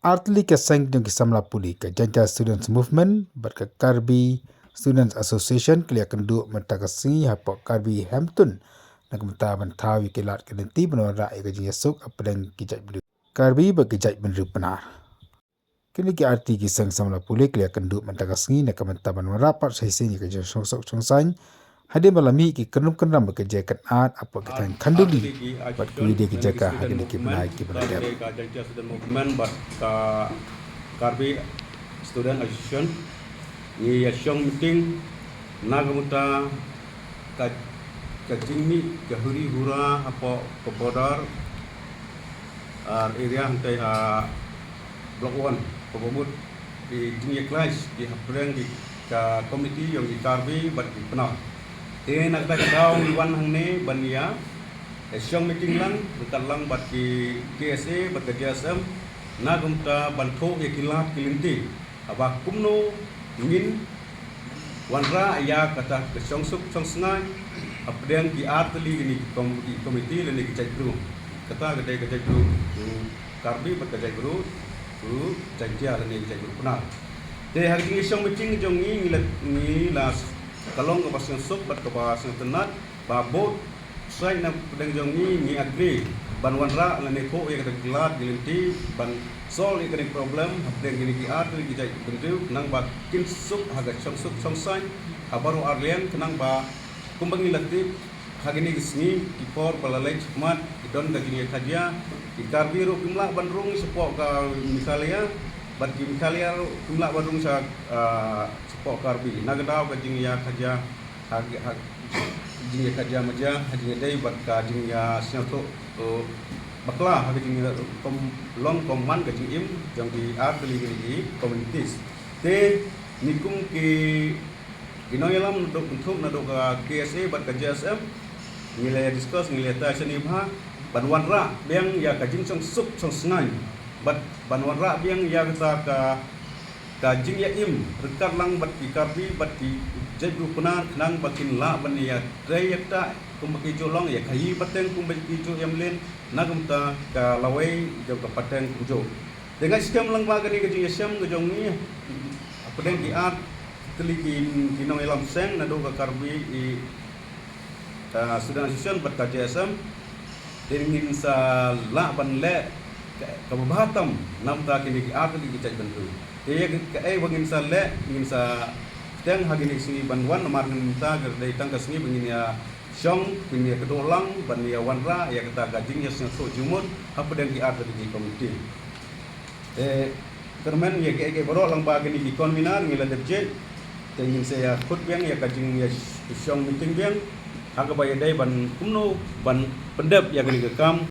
Artli ke sang dong kisamla puli ke Janja Students Movement berke Karbi Students Association kelia kendu mentakasi hapok Karbi Hampton nak menta bentawi kelat kedenti benora ke jinyesuk apedang kijat belu. Karbi berkejat benru penar. Kini ke arti kisang samla puli kelia kendu mentakasi nak menta benora pat saisi ke jinyesuk chongsan hadir malami ki kenum-kenam bekerja kan art apa kita kanduli buat kuih dia kerja ka hadir ki menaik ki benar. Janja Student Movement buat Karbi Student Association ni yashong meeting nagamuta ka jingmi ka huri hura apa kebodar area hantai block 1 pemut di jingya class di hapreng di ka komiti yang di Karbi buat di penal nak tak tahu iwan hang ne bania Asyong meeting lang dekat lang bat ki KSA bat ke JSM na gumta bantu ke kilat kilinti aba kumno ingin wanra ya kata ke songsuk songsnai apdeng ki atli ni komiti le ni kecai guru kata kedai kecai guru Karbi bat kecai guru tu jantia le ni kecai guru benar de hari ni asyong meeting jong ni las kalong ke pasang sok bat ke pasang tenat babot sai na pedang jong ni agree ban wanra la ne ko ye kata gelat gilinti ban sol ye kata problem pedang gini ki art ki jai bendu nang ba kin suk haga song sai abaru arlian kenang ba kumbang ilati hagini gisni ki por balalai chmat idon ga gini khajia ki Karbi ro kimla bandrung support ka misalia bat ki misalia kimla bandrung sa support Karbi nagadaw ka jing ya khaja jing kerja maja jing dai bat ka jing ya sinato bakla ha jing long komman ka jing im jang di atli ni communities te nikum ki ginoyalam dok untuk na dok KSA bat ka JSM nilai discuss nilai ta seni bha banwanra beng ya ka jing song suk song snai bat banwanra beng ya ka jing ya im rekat lang bat ki Karbi bat ki jai group penar nang bakin la ban ya trayekta kumbaki jolong ya kai pateng kumbaki jo yang len nagumta ka lawai jo ka pateng jo dengan skam lang ba gani ke jing gejong ni apedeng ki art telikin kinong elam seng nado ka Karbi i Student Association bat ka JSM dingin sa la ban le ka bahatam namta kini ki art ki jai bantu dia ka bangin sa le ngin sa dan hagini sini banwan nomor minta gerdai tangga sini begini ya syong begini kedolang bani ya wanra ya kata gajing ya so jumut apa dan ki ada di komiti kermen ya ke boro lang bagani di konminar ngila debje ingin saya khut biang ya gajing ya syong meeting biang agak bayar dai ban kumno ban pendep ya gani gekam